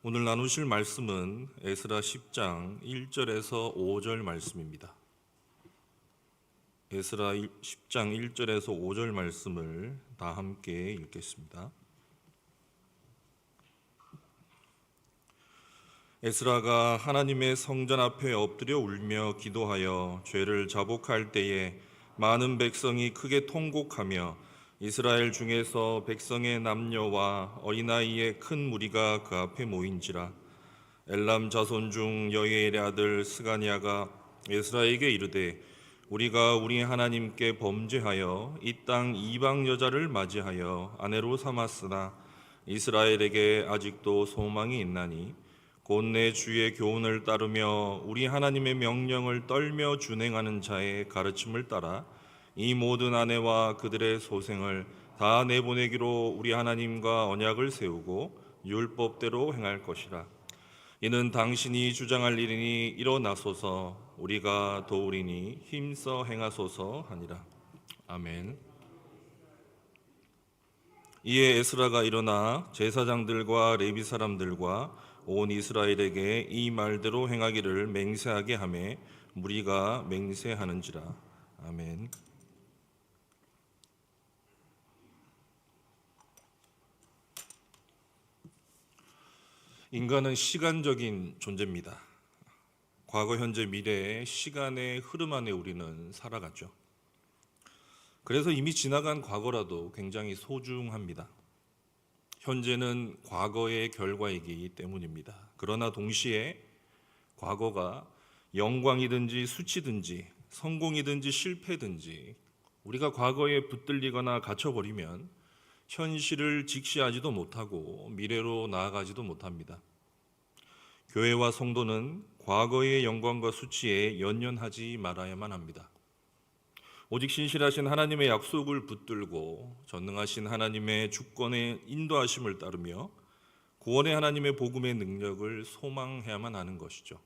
오늘 나누실 말씀은 에스라 10장 1절에서 5절 말씀입니다. 에스라 10장 1절에서 5절 말씀을 다 함께 읽겠습니다. 에스라가 하나님의 성전 앞에 엎드려 울며 기도하여 죄를 자복할 때에 많은 백성이 크게 통곡하며 이스라엘 중에서 백성의 남녀와 어린아이의 큰 무리가 그 앞에 모인지라. 엘람 자손 중 여예엘의 아들 스가냐가 에스라에게 이르되 우리가 우리 하나님께 범죄하여 이 땅 이방 여자를 맞이하여 아내로 삼았으나 이스라엘에게 아직도 소망이 있나니 곧 내 주의 교훈을 따르며 우리 하나님의 명령을 떨며 준행하는 자의 가르침을 따라 이 모든 아내와 그들의 소생을 다 내보내기로 우리 하나님과 언약을 세우고 율법대로 행할 것이라. 이는 당신이 주장할 일이니 일어나소서, 우리가 도우리니 힘써 행하소서 하니라. 아멘. 이에 에스라가 일어나 제사장들과 레위 사람들과 온 이스라엘에게 이 말대로 행하기를 맹세하게 하매 무리가 맹세하는지라. 아멘. 인간은 시간적인 존재입니다. 과거, 현재, 미래의 시간의 흐름 안에 우리는 살아가죠. 그래서 이미 지나간 과거라도 굉장히 소중합니다. 현재는 과거의 결과이기 때문입니다. 그러나 동시에 과거가 영광이든지 수치든지 성공이든지 실패든지 우리가 과거에 붙들리거나 갇혀버리면 현실을 직시하지도 못하고 미래로 나아가지도 못합니다. 교회와 성도는 과거의 영광과 수치에 연연하지 말아야만 합니다. 오직 신실하신 하나님의 약속을 붙들고 전능하신 하나님의 주권의 인도하심을 따르며 구원의 하나님의 복음의 능력을 소망해야만 하는 것이죠.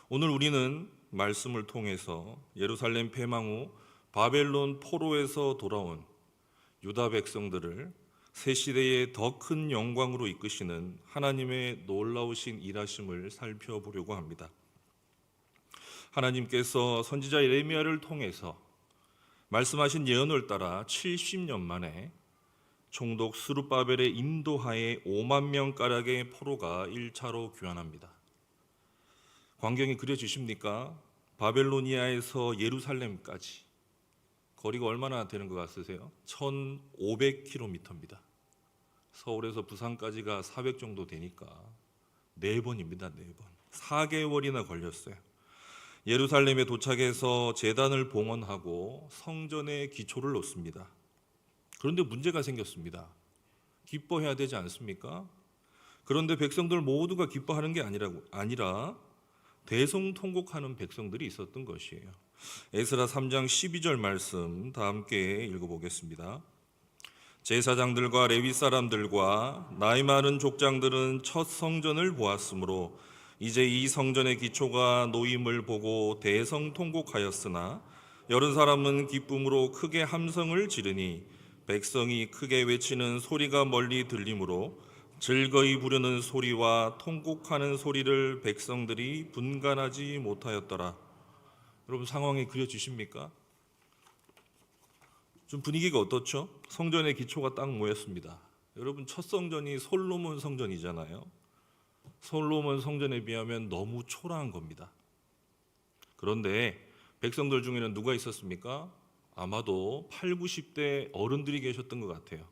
오늘 우리는 말씀을 통해서 예루살렘 폐망 후 바벨론 포로에서 돌아온 유다 백성들을 새 시대의 더 큰 영광으로 이끄시는 하나님의 놀라우신 일하심을 살펴보려고 합니다. 하나님께서 선지자 예레미야를 통해서 말씀하신 예언을 따라 70년 만에 총독 스룹바벨의 인도하에 5만 명가량의 포로가 1차로 귀환합니다. 광경이 그려지십니까? 바벨로니아에서 예루살렘까지 거리가 얼마나 되는 것 같으세요? 1500km입니다. 서울에서 부산까지가 400 정도 되니까 4번입니다. 4번. 4개월이나 걸렸어요. 예루살렘에 도착해서 제단을 봉헌하고 성전에 기초를 놓습니다. 그런데 문제가 생겼습니다. 기뻐해야 되지 않습니까? 그런데 백성들 모두가 기뻐하는 게 아니라 대성통곡하는 백성들이 있었던 것이에요. 에스라 3장 12절 말씀 다 함께 읽어보겠습니다. 제사장들과 레위 사람들과 나이 많은 족장들은 첫 성전을 보았으므로 이제 이 성전의 기초가 놓임을 보고 대성통곡하였으나 여러 사람은 기쁨으로 크게 함성을 지르니 백성이 크게 외치는 소리가 멀리 들리므로 즐거이 부르는 소리와 통곡하는 소리를 백성들이 분간하지 못하였더라. 여러분 상황이 그려지십니까? 좀 분위기가 어떻죠? 성전의 기초가 딱 모였습니다. 여러분 첫 성전이 솔로몬 성전이잖아요. 솔로몬 성전에 비하면 너무 초라한 겁니다. 그런데 백성들 중에는 누가 있었습니까? 아마도 8, 90대 어른들이 계셨던 것 같아요.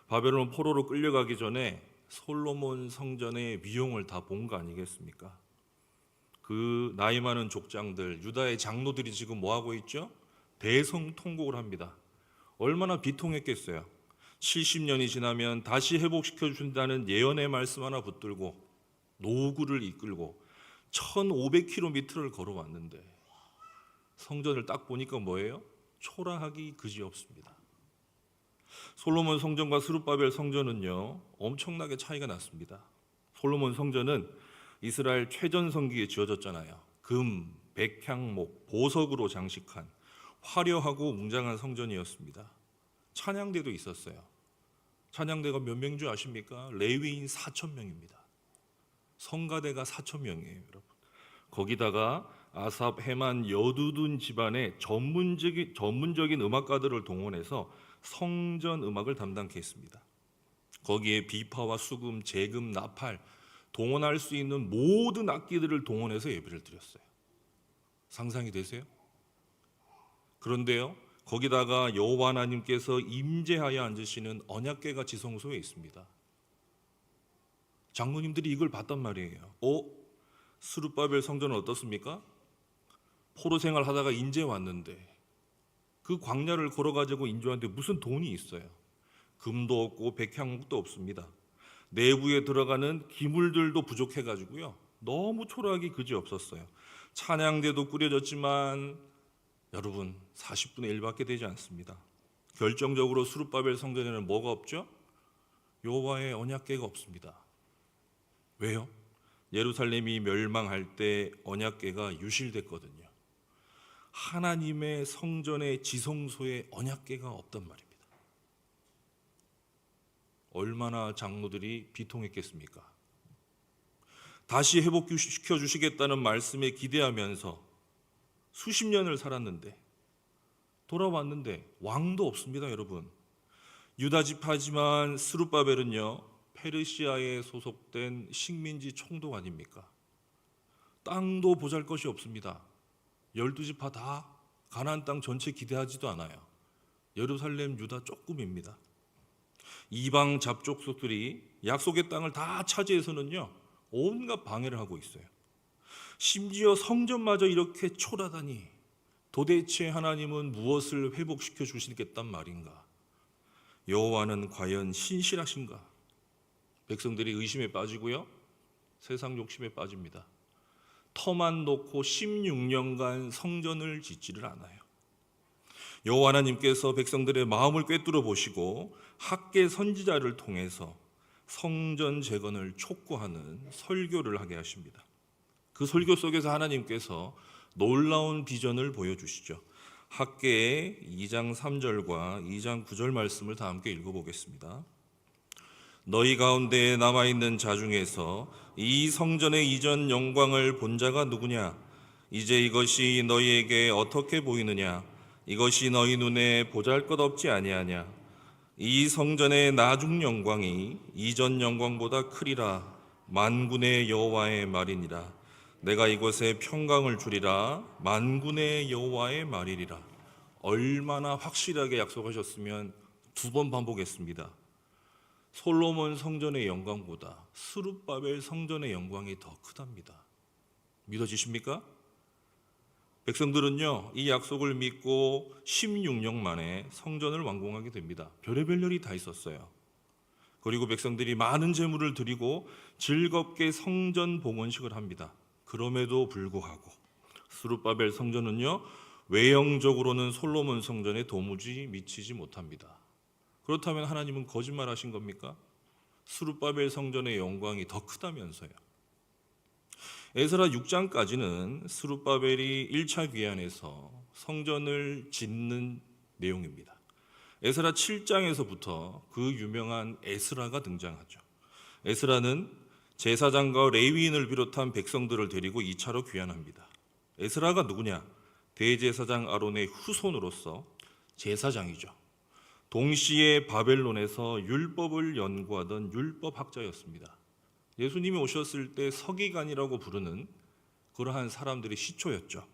바벨론 포로로 끌려가기 전에 솔로몬 성전의 위용을 다 본 거 아니겠습니까? 그 나이 많은 족장들, 유다의 장로들이 지금 뭐하고 있죠? 대성통곡을 합니다. 얼마나 비통했겠어요. 70년이 지나면 다시 회복시켜 준다는 예언의 말씀 하나 붙들고 노구를 이끌고 1500km를 걸어왔는데 성전을 딱 보니까 뭐예요? 초라하기 그지없습니다. 솔로몬 성전과 스룹바벨 성전은요 엄청나게 차이가 났습니다. 솔로몬 성전은 이스라엘 최전성기에 지어졌잖아요. 금, 백향목, 보석으로 장식한 화려하고 웅장한 성전이었습니다. 찬양대도 있었어요. 찬양대가 몇 명인 줄 아십니까? 레위인 4,000명입니다. 성가대가 4천 명이에요, 여러분. 거기다가 아삽, 헤만, 여두둔 집안의 전문적인 음악가들을 동원해서 성전 음악을 담당케 했습니다. 거기에 비파와 수금, 재금, 나팔 동원할 수 있는 모든 악기들을 동원해서 예배를 드렸어요. 상상이 되세요? 그런데요, 거기다가 여호와 하나님께서 임재하여 앉으시는 언약궤가 지성소에 있습니다. 장로님들이 이걸 봤단 말이에요. 스룹바벨 성전은 어떻습니까? 포로 생활 하다가 인제 왔는데 그 광야를 걸어가지고 인도하는데 무슨 돈이 있어요? 금도 없고 백향목도 없습니다. 내부에 들어가는 기물들도 부족해가지고요, 너무 초라하기 그지없었어요. 찬양대도 꾸려졌지만 여러분 40분의 1밖에 되지 않습니다. 결정적으로 스룹바벨 성전에는 뭐가 없죠? 여호와의 언약궤가 없습니다. 왜요? 예루살렘이 멸망할 때 언약궤가 유실됐거든요. 하나님의 성전의 지성소에 언약궤가 없단 말입니다. 얼마나 장로들이 비통했겠습니까? 다시 회복시켜 주시겠다는 말씀에 기대하면서 수십 년을 살았는데 돌아왔는데 왕도 없습니다, 여러분. 유다 지파지만 스룹바벨은요, 페르시아에 소속된 식민지 총독 아닙니까? 땅도 보잘것이 없습니다. 12지파 다 가나안 땅 전체 기대하지도 않아요. 예루살렘, 유다 조금입니다. 이방 잡족속들이 약속의 땅을 다 차지해서는요, 온갖 방해를 하고 있어요. 심지어 성전마저 이렇게 초라하다니 도대체 하나님은 무엇을 회복시켜 주시겠단 말인가? 여호와는 과연 신실하신가? 백성들이 의심에 빠지고요, 세상 욕심에 빠집니다. 터만 놓고 16년간 성전을 짓지를 않아요. 여호와 하나님께서 백성들의 마음을 꿰뚫어 보시고 학계 선지자를 통해서 성전 재건을 촉구하는 설교를 하게 하십니다. 그 설교 속에서 하나님께서 놀라운 비전을 보여주시죠. 학계의 2장 3절과 2장 9절 말씀을 다 함께 읽어보겠습니다. 너희 가운데 남아있는 자 중에서 이 성전의 이전 영광을 본 자가 누구냐? 이제 이것이 너희에게 어떻게 보이느냐? 이것이 너희 눈에 보잘것없지 아니하냐? 이 성전의 나중 영광이 이전 영광보다 크리라. 만군의 여호와의 말이니라. 내가 이곳에 평강을 주리라. 만군의 여호와의 말이리라. 얼마나 확실하게 약속하셨으면 2번 반복했습니다. 솔로몬 성전의 영광보다 스룹바벨 성전의 영광이 더 크답니다. 믿어지십니까? 백성들은요, 이 약속을 믿고 16년 만에 성전을 완공하게 됩니다. 별의별 일이 다 있었어요. 그리고 백성들이 많은 제물을 드리고 즐겁게 성전 봉헌식을 합니다. 그럼에도 불구하고 스룹바벨 성전은요, 외형적으로는 솔로몬 성전에 도무지 미치지 못합니다. 그렇다면 하나님은 거짓말하신 겁니까? 스룹바벨 성전의 영광이 더 크다면서요. 에스라 6장까지는 스룹바벨이 1차 귀환에서 성전을 짓는 내용입니다. 에스라 7장에서부터 그 유명한 에스라가 등장하죠. 에스라는 제사장과 레위인을 비롯한 백성들을 데리고 2차로 귀환합니다. 에스라가 누구냐? 대제사장 아론의 후손으로서 제사장이죠. 동시에 바벨론에서 율법을 연구하던 율법학자였습니다. 예수님이 오셨을 때 서기관이라고 부르는 그러한 사람들의 시초였죠.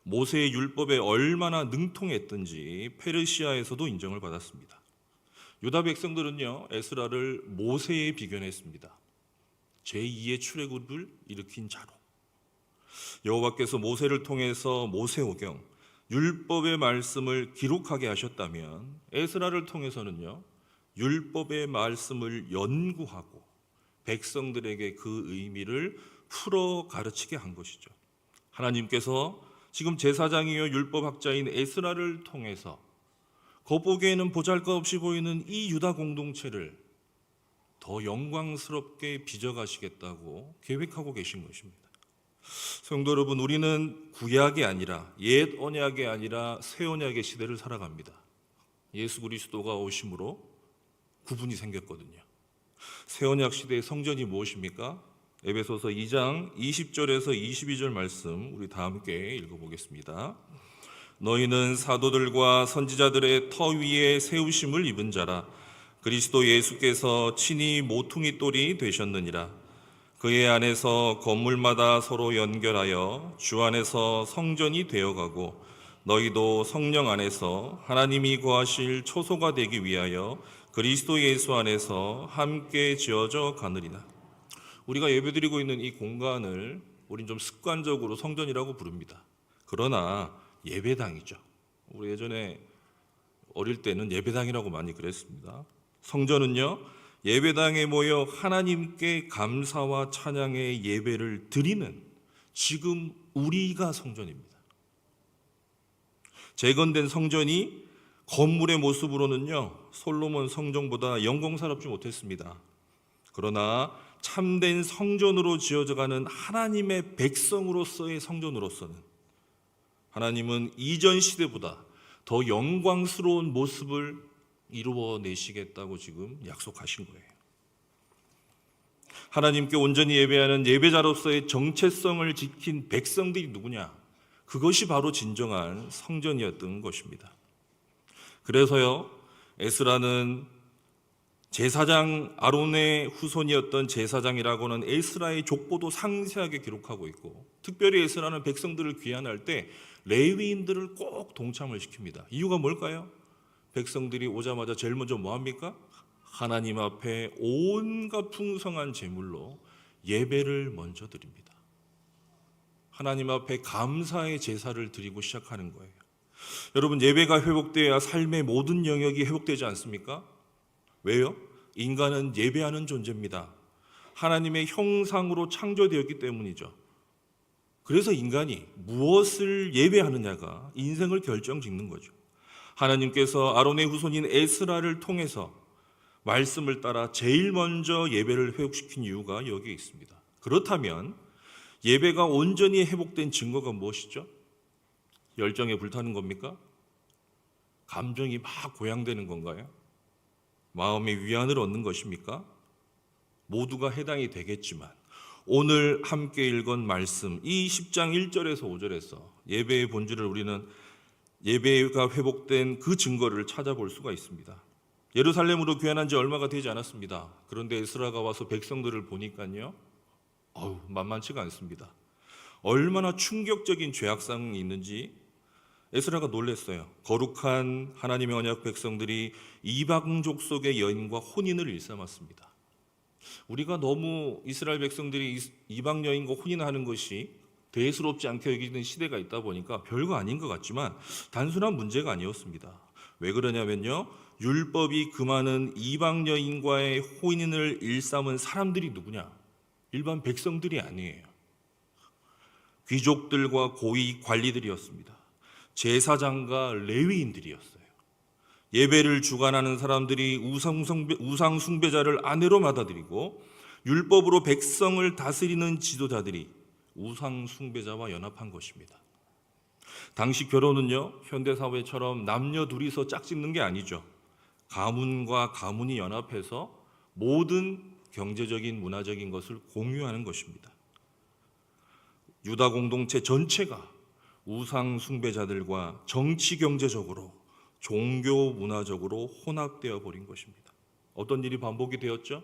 모세의 율법에 얼마나 능통했든지 페르시아에서도 인정을 받았습니다. 유다 백성들은요, 에스라를 모세에 비견했습니다. 제2의 출애굽을 일으킨 자로. 여호와께서 모세를 통해서 모세오경 율법의 말씀을 기록하게 하셨다면 에스라를 통해서는요, 율법의 말씀을 연구하고 백성들에게 그 의미를 풀어 가르치게 한 것이죠. 하나님께서 지금 제사장이요 율법학자인 에스라를 통해서 겉보기에는 보잘것없이 보이는 이 유다 공동체를 더 영광스럽게 빚어가시겠다고 계획하고 계신 것입니다. 성도 여러분, 우리는 구약이 아니라 옛 언약이 아니라 새 언약의 시대를 살아갑니다. 예수 그리스도가 오심으로 구분이 생겼거든요. 새 언약 시대의 성전이 무엇입니까? 에베소서 2장 20절에서 22절 말씀 우리 다 함께 읽어보겠습니다. 너희는 사도들과 선지자들의 터 위에 세우심을 입은 자라. 그리스도 예수께서 친히 모퉁이 돌이 되셨느니라. 그의 안에서 건물마다 서로 연결하여 주 안에서 성전이 되어가고 너희도 성령 안에서 하나님이 거하실 초소가 되기 위하여 그리스도 예수 안에서 함께 지어져 가느니라. 우리가 예배드리고 있는 이 공간을 우린 좀 습관적으로 성전이라고 부릅니다. 그러나 예배당이죠. 우리 예전에 어릴 때는 예배당이라고 많이 그랬습니다. 성전은요, 예배당에 모여 하나님께 감사와 찬양의 예배를 드리는 지금 우리가 성전입니다. 재건된 성전이 건물의 모습으로는요, 솔로몬 성전보다 영광스럽지 못했습니다. 그러나 참된 성전으로 지어져가는 하나님의 백성으로서의 성전으로서는 하나님은 이전 시대보다 더 영광스러운 모습을 이루어내시겠다고 지금 약속하신 거예요. 하나님께 온전히 예배하는 예배자로서의 정체성을 지킨 백성들이 누구냐? 그것이 바로 진정한 성전이었던 것입니다. 그래서요, 에스라는 제사장 아론의 후손이었던 제사장이라고는 에스라의 족보도 상세하게 기록하고 있고, 특별히 에스라는 백성들을 귀환할 때 레위인들을 꼭 동참을 시킵니다. 이유가 뭘까요? 백성들이 오자마자 제일 먼저 뭐 합니까? 하나님 앞에 온갖 풍성한 제물로 예배를 먼저 드립니다. 하나님 앞에 감사의 제사를 드리고 시작하는 거예요. 여러분, 예배가 회복돼야 삶의 모든 영역이 회복되지 않습니까? 왜요? 인간은 예배하는 존재입니다. 하나님의 형상으로 창조되었기 때문이죠. 그래서 인간이 무엇을 예배하느냐가 인생을 결정짓는 거죠. 하나님께서 아론의 후손인 에스라를 통해서 말씀을 따라 제일 먼저 예배를 회복시킨 이유가 여기에 있습니다. 그렇다면 예배가 온전히 회복된 증거가 무엇이죠? 열정에 불타는 겁니까? 감정이 막 고양되는 건가요? 마음의 위안을 얻는 것입니까? 모두가 해당이 되겠지만 오늘 함께 읽은 말씀 이 10장 1절에서 5절에서 예배의 본질을 우리는 예배가 회복된 그 증거를 찾아볼 수가 있습니다. 예루살렘으로 귀환한 지 얼마가 되지 않았습니다. 그런데 에스라가 와서 백성들을 보니까요, 만만치가 않습니다. 얼마나 충격적인 죄악상이 있는지 에스라가 놀랐어요. 거룩한 하나님의 언약 백성들이 이방족 속의 여인과 혼인을 일삼았습니다. 우리가 너무 이스라엘 백성들이 이방 여인과 혼인하는 것이 대수롭지 않게 여기는 시대가 있다 보니까 별거 아닌 것 같지만 단순한 문제가 아니었습니다. 왜 그러냐면요, 율법이 금하는 이방 여인과의 혼인을 일삼은 사람들이 누구냐? 일반 백성들이 아니에요. 귀족들과 고위 관리들이었습니다. 제사장과 레위인들이었어요. 예배를 주관하는 사람들이 우상 숭배자를 아내로 받아들이고 율법으로 백성을 다스리는 지도자들이 우상 숭배자와 연합한 것입니다. 당시 결혼은요, 현대사회처럼 남녀 둘이서 짝짓는 게 아니죠. 가문과 가문이 연합해서 모든 경제적인 문화적인 것을 공유하는 것입니다. 유다 공동체 전체가 우상 숭배자들과 정치 경제적으로 종교 문화적으로 혼합되어 버린 것입니다. 어떤 일이 반복이 되었죠?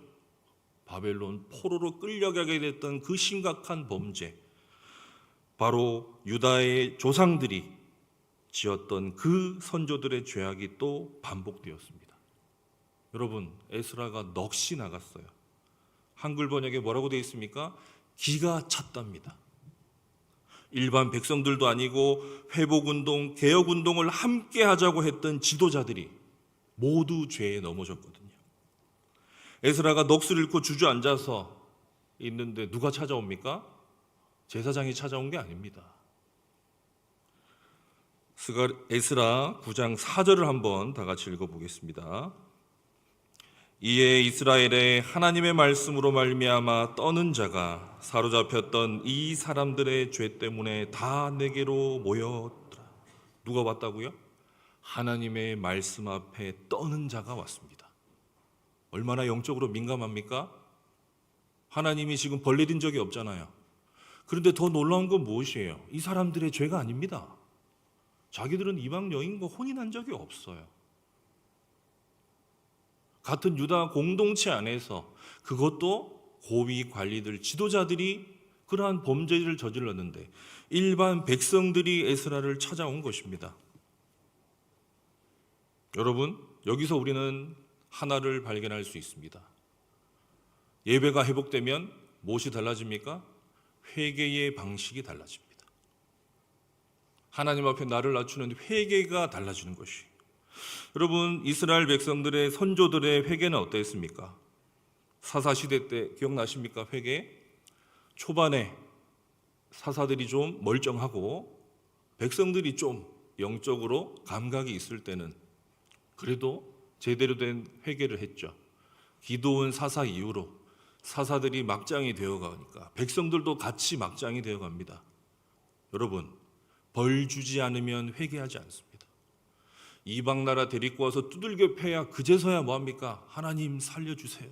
바벨론 포로로 끌려가게 됐던 그 심각한 범죄, 바로 유다의 조상들이 지었던 그 선조들의 죄악이 또 반복되었습니다. 여러분, 에스라가 넋이 나갔어요. 한글 번역에 뭐라고 되어 있습니까? 기가 찼답니다. 일반 백성들도 아니고 회복운동, 개혁운동을 함께 하자고 했던 지도자들이 모두 죄에 넘어졌거든요. 에스라가 넋을 잃고 주저앉아서 있는데 누가 찾아옵니까? 제사장이 찾아온 게 아닙니다. 에스라 9장 4절을 한번 다 같이 읽어보겠습니다. 이에 이스라엘의 하나님의 말씀으로 말미암아 떠는 자가 사로잡혔던 이 사람들의 죄 때문에 다 내게로 모였더라. 누가 왔다고요? 하나님의 말씀 앞에 떠는 자가 왔습니다. 얼마나 영적으로 민감합니까? 하나님이 지금 벌 내린 적이 없잖아요. 그런데 더 놀라운 건 무엇이에요? 이 사람들의 죄가 아닙니다. 자기들은 이방 여인과 혼인한 적이 없어요. 같은 유다 공동체 안에서 그것도 고위 관리들, 지도자들이 그러한 범죄를 저질렀는데 일반 백성들이 에스라를 찾아온 것입니다. 여러분, 여기서 우리는 하나를 발견할 수 있습니다. 예배가 회복되면 무엇이 달라집니까? 회개의 방식이 달라집니다. 하나님 앞에 나를 낮추는 회개가 달라지는 것이에요. 여러분, 이스라엘 백성들의 선조들의 회개는 어땠습니까? 사사시대 때 기억나십니까? 회개 초반에 사사들이 좀 멀쩡하고 백성들이 좀 영적으로 감각이 있을 때는 그래도 제대로 된 회개를 했죠. 기드온 사사 이후로 사사들이 막장이 되어가니까 백성들도 같이 막장이 되어갑니다. 여러분, 벌 주지 않으면 회개하지 않습니다. 이방 나라 데리고 와서 두들겨 패야 그제서야 뭐합니까? 하나님 살려주세요.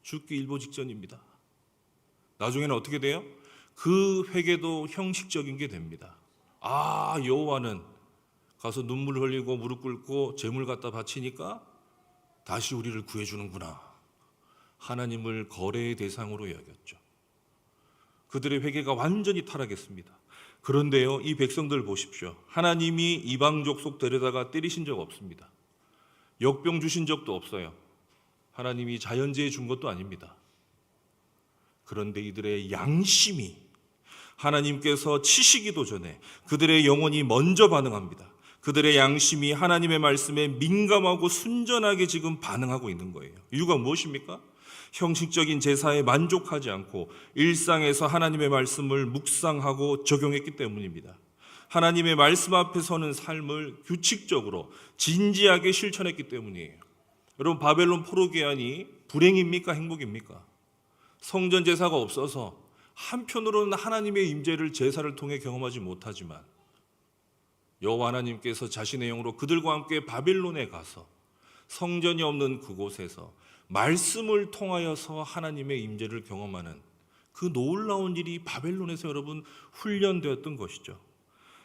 죽기 일보 직전입니다. 나중에는 어떻게 돼요? 그 회개도 형식적인 게 됩니다. 아, 여호와는 가서 눈물 흘리고 무릎 꿇고 제물 갖다 바치니까 다시 우리를 구해주는구나. 하나님을 거래의 대상으로 여겼죠. 그들의 회개가 완전히 타락했습니다. 그런데요, 이 백성들 보십시오. 하나님이 이방 족속 데려다가 때리신 적 없습니다. 역병 주신 적도 없어요. 하나님이 자연재해 준 것도 아닙니다. 그런데 이들의 양심이 하나님께서 치시기도 전에 그들의 영혼이 먼저 반응합니다. 그들의 양심이 하나님의 말씀에 민감하고 순전하게 지금 반응하고 있는 거예요. 이유가 무엇입니까? 형식적인 제사에 만족하지 않고 일상에서 하나님의 말씀을 묵상하고 적용했기 때문입니다. 하나님의 말씀 앞에 서는 삶을 규칙적으로 진지하게 실천했기 때문이에요. 여러분, 바벨론 포로기한이 불행입니까? 행복입니까? 성전 제사가 없어서 한편으로는 하나님의 임재를 제사를 통해 경험하지 못하지만 여호와 하나님께서 자신의 영으로 그들과 함께 바벨론에 가서 성전이 없는 그곳에서 말씀을 통하여서 하나님의 임재를 경험하는 그 놀라운 일이 바벨론에서 여러분 훈련되었던 것이죠.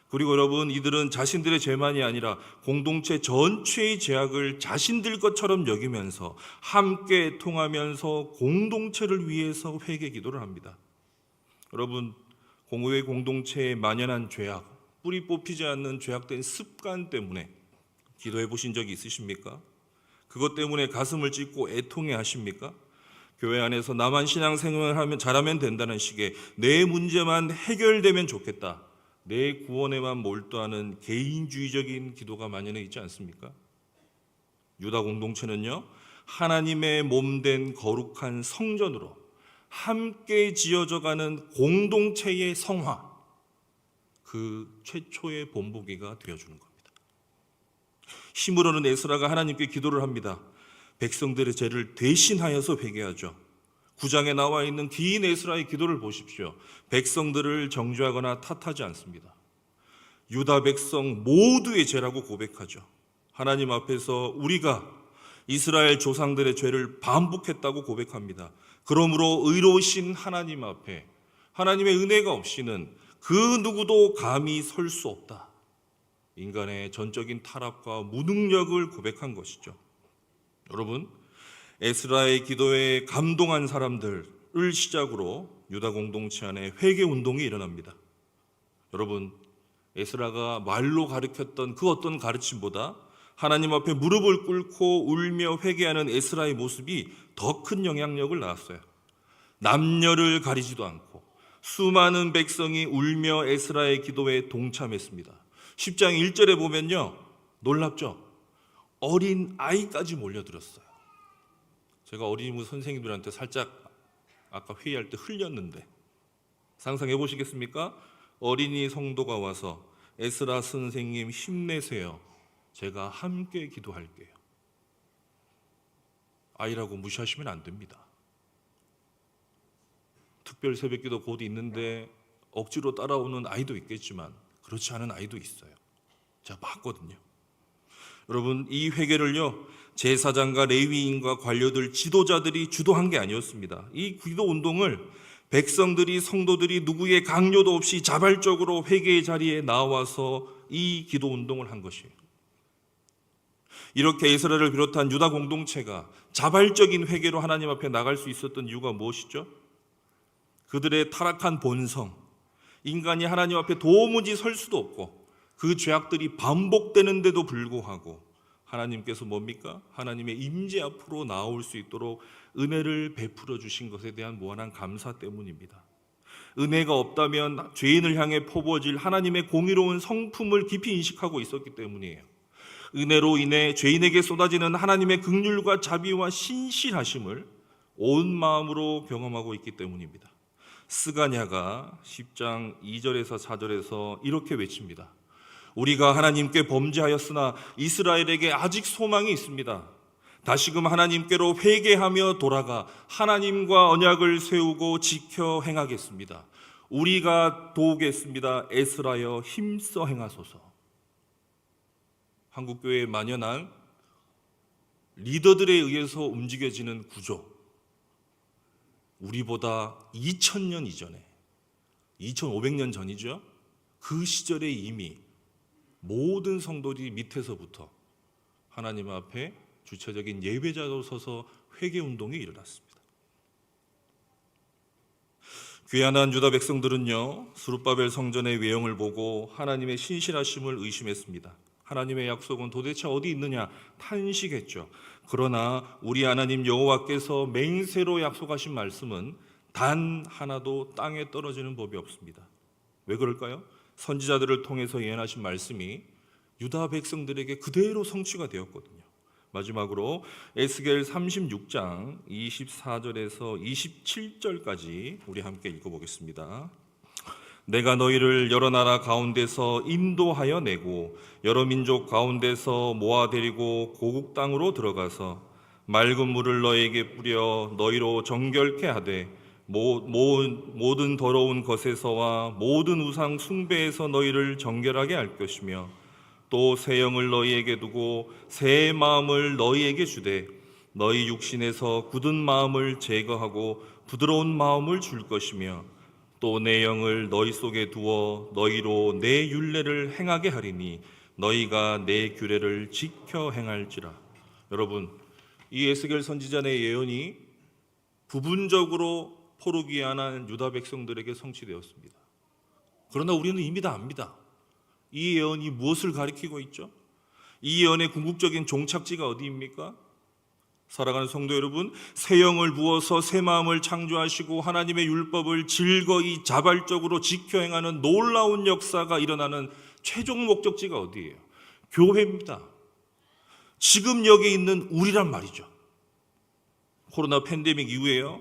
그리고 여러분, 이들은 자신들의 죄만이 아니라 공동체 전체의 죄악을 자신들 것처럼 여기면서 함께 통하면서 공동체를 위해서 회개 기도를 합니다. 여러분, 공의회 공동체에 만연한 죄악, 뿌리 뽑히지 않는 죄악된 습관 때문에 기도해 보신 적이 있으십니까? 그것 때문에 가슴을 찢고 애통해 하십니까? 교회 안에서 나만 신앙생활을 하면 잘하면 된다는 식의 내 문제만 해결되면 좋겠다, 내 구원에만 몰두하는 개인주의적인 기도가 만연해 있지 않습니까? 유다 공동체는요, 하나님의 몸된 거룩한 성전으로 함께 지어져가는 공동체의 성화, 그 최초의 본보기가 되어주는 겁니다. 힘으로는 에스라가 하나님께 기도를 합니다. 백성들의 죄를 대신하여서 회개하죠. 9장에 나와 있는 긴 에스라의 기도를 보십시오. 백성들을 정죄하거나 탓하지 않습니다. 유다 백성 모두의 죄라고 고백하죠. 하나님 앞에서 우리가 이스라엘 조상들의 죄를 반복했다고 고백합니다. 그러므로 의로우신 하나님 앞에 하나님의 은혜가 없이는 그 누구도 감히 설 수 없다. 인간의 전적인 타락과 무능력을 고백한 것이죠. 여러분, 에스라의 기도에 감동한 사람들을 시작으로 유다 공동체 안에 회개 운동이 일어납니다. 여러분, 에스라가 말로 가르쳤던 그 어떤 가르침보다 하나님 앞에 무릎을 꿇고 울며 회개하는 에스라의 모습이 더 큰 영향력을 낳았어요. 남녀를 가리지도 않고 수많은 백성이 울며 에스라의 기도에 동참했습니다. 10장 1절에 보면요, 놀랍죠? 어린 아이까지 몰려들었어요. 제가 어린이부 선생님들한테 살짝 아까 회의할 때 흘렸는데 상상해 보시겠습니까? 어린이 성도가 와서 에스라 선생님 힘내세요, 제가 함께 기도할게요. 아이라고 무시하시면 안 됩니다. 특별 새벽기도 곧 있는데 억지로 따라오는 아이도 있겠지만 그렇지 않은 아이도 있어요. 제가 봤거든요. 여러분, 이 회개를요, 제사장과 레위인과 관료들, 지도자들이 주도한 게 아니었습니다. 이 기도 운동을 백성들이, 성도들이 누구의 강요도 없이 자발적으로 회개의 자리에 나와서 이 기도 운동을 한 것이에요. 이렇게 이스라엘을 비롯한 유다 공동체가 자발적인 회개로 하나님 앞에 나갈 수 있었던 이유가 무엇이죠? 그들의 타락한 본성, 인간이 하나님 앞에 도무지 설 수도 없고 그 죄악들이 반복되는데도 불구하고 하나님께서 뭡니까? 하나님의 임재 앞으로 나올 수 있도록 은혜를 베풀어 주신 것에 대한 무한한 감사 때문입니다. 은혜가 없다면 죄인을 향해 퍼부어질 하나님의 공의로운 성품을 깊이 인식하고 있었기 때문이에요. 은혜로 인해 죄인에게 쏟아지는 하나님의 긍휼과 자비와 신실하심을 온 마음으로 경험하고 있기 때문입니다. 스가랴가 10장 2절에서 4절에서 이렇게 외칩니다. 우리가 하나님께 범죄하였으나 이스라엘에게 아직 소망이 있습니다. 다시금 하나님께로 회개하며 돌아가 하나님과 언약을 세우고 지켜 행하겠습니다. 우리가 도우겠습니다. 에스라여 힘써 행하소서. 한국교회에 만연한 리더들에 의해서 움직여지는 구조, 우리보다 2000년 이전에 2500년 전이죠. 그 시절에 이미 모든 성도들이 밑에서부터 하나님 앞에 주체적인 예배자로 서서 회개운동이 일어났습니다. 귀환한 유다 백성들은요, 스룹바벨 성전의 외형을 보고 하나님의 신실하심을 의심했습니다. 하나님의 약속은 도대체 어디 있느냐 탄식했죠. 그러나 우리 하나님 여호와께서 맹세로 약속하신 말씀은 단 하나도 땅에 떨어지는 법이 없습니다. 왜 그럴까요? 선지자들을 통해서 예언하신 말씀이 유다 백성들에게 그대로 성취가 되었거든요. 마지막으로 에스겔 36장 24절에서 27절까지 우리 함께 읽어보겠습니다. 내가 너희를 여러 나라 가운데서 인도하여 내고 여러 민족 가운데서 모아 데리고 고국 땅으로 들어가서 맑은 물을 너희에게 뿌려 너희로 정결케 하되 모든 더러운 것에서와 모든 우상 숭배에서 너희를 정결하게 할 것이며 또 새 영을 너희에게 두고 새 마음을 너희에게 주되 너희 육신에서 굳은 마음을 제거하고 부드러운 마음을 줄 것이며 또 내 영을 너희 속에 두어 너희로 내 율례를 행하게 하리니 너희가 내 규례를 지켜 행할지라. 여러분, 이 에스겔 선지자의 예언이 부분적으로 포로귀환한 유다 백성들에게 성취되었습니다. 그러나 우리는 이미 다 압니다. 이 예언이 무엇을 가리키고 있죠? 이 예언의 궁극적인 종착지가 어디입니까? 사랑하는 성도 여러분, 새 영을 부어서 새 마음을 창조하시고 하나님의 율법을 즐거이 자발적으로 지켜 행하는 놀라운 역사가 일어나는 최종 목적지가 어디예요? 교회입니다. 지금 여기 있는 우리란 말이죠. 코로나 팬데믹 이후에요,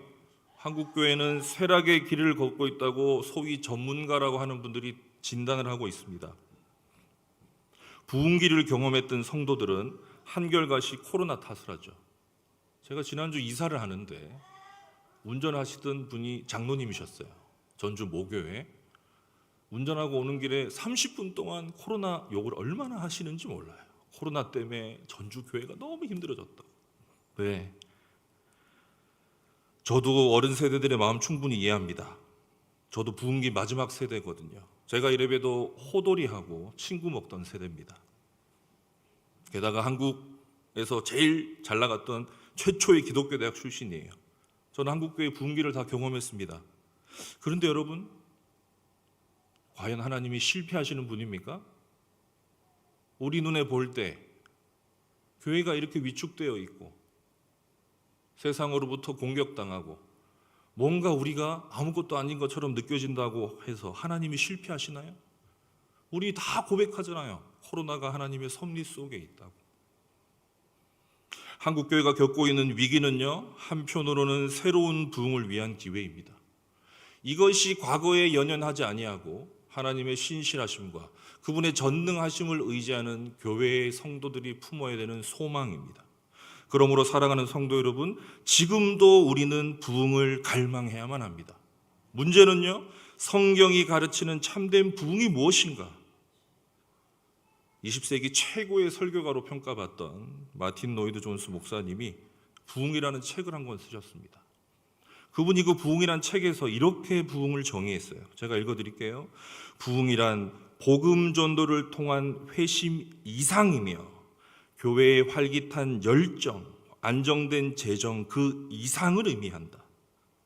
한국교회는 쇠락의 길을 걷고 있다고 소위 전문가라고 하는 분들이 진단을 하고 있습니다. 부흥기를 경험했던 성도들은 한결같이 코로나 탓을 하죠. 제가 지난주 이사를 하는데 운전하시던 분이 장로님이셨어요. 전주 모교회. 운전하고 오는 길에 30분 동안 코로나 욕을 얼마나 하시는지 몰라요. 코로나 때문에 전주 교회가 너무 힘들어졌다고. 네. 저도 어른 세대들의 마음 충분히 이해합니다. 저도 부흥기 마지막 세대거든요. 제가 이래봬도 호돌이하고 친구 먹던 세대입니다. 게다가 한국에서 제일 잘 나갔던 최초의 기독교 대학 출신이에요. 저는 한국교회 부흥기를 다 경험했습니다. 그런데 여러분, 과연 하나님이 실패하시는 분입니까? 우리 눈에 볼 때 교회가 이렇게 위축되어 있고 세상으로부터 공격당하고 뭔가 우리가 아무것도 아닌 것처럼 느껴진다고 해서 하나님이 실패하시나요? 우리 다 고백하잖아요. 코로나가 하나님의 섭리 속에 있다고. 한국교회가 겪고 있는 위기는요, 한편으로는 새로운 부흥을 위한 기회입니다. 이것이 과거에 연연하지 아니하고 하나님의 신실하심과 그분의 전능하심을 의지하는 교회의 성도들이 품어야 되는 소망입니다. 그러므로 사랑하는 성도 여러분, 지금도 우리는 부흥을 갈망해야만 합니다. 문제는요, 성경이 가르치는 참된 부흥이 무엇인가? 20세기 최고의 설교가로 평가받던 마틴 로이드 존스 목사님이 부흥이라는 책을 한 권 쓰셨습니다. 그분이 그 부흥이라는 책에서 이렇게 부흥을 정의했어요. 제가 읽어드릴게요. 부흥이란 복음 전도를 통한 회심 이상이며 교회의 활기찬 열정, 안정된 재정 그 이상을 의미한다.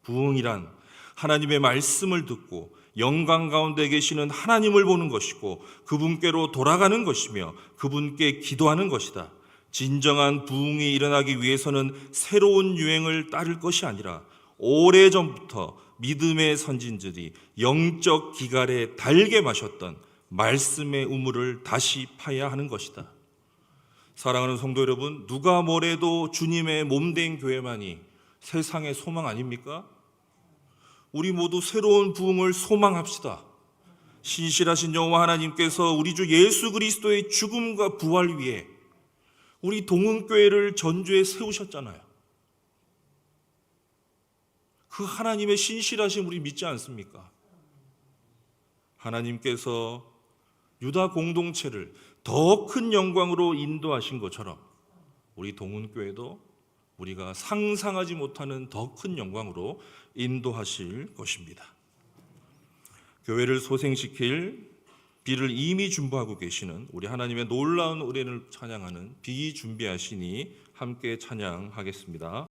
부흥이란 하나님의 말씀을 듣고 영광 가운데 계시는 하나님을 보는 것이고 그분께로 돌아가는 것이며 그분께 기도하는 것이다. 진정한 부흥이 일어나기 위해서는 새로운 유행을 따를 것이 아니라 오래전부터 믿음의 선진들이 영적 기갈에 달게 마셨던 말씀의 우물을 다시 파야 하는 것이다. 사랑하는 성도 여러분, 누가 뭐래도 주님의 몸된 교회만이 세상의 소망 아닙니까? 우리 모두 새로운 부흥을 소망합시다. 신실하신 여호와 하나님께서 우리 주 예수 그리스도의 죽음과 부활 위에 우리 동은교회를 전주에 세우셨잖아요. 그 하나님의 신실하심 우리 믿지 않습니까? 하나님께서 유다 공동체를 더 큰 영광으로 인도하신 것처럼 우리 동은교회도 우리가 상상하지 못하는 더 큰 영광으로 인도하실 것입니다. 교회를 소생시킬 비를 이미 준비하고 계시는 우리 하나님의 놀라운 은혜를 찬양하는 비 준비하시니 함께 찬양하겠습니다.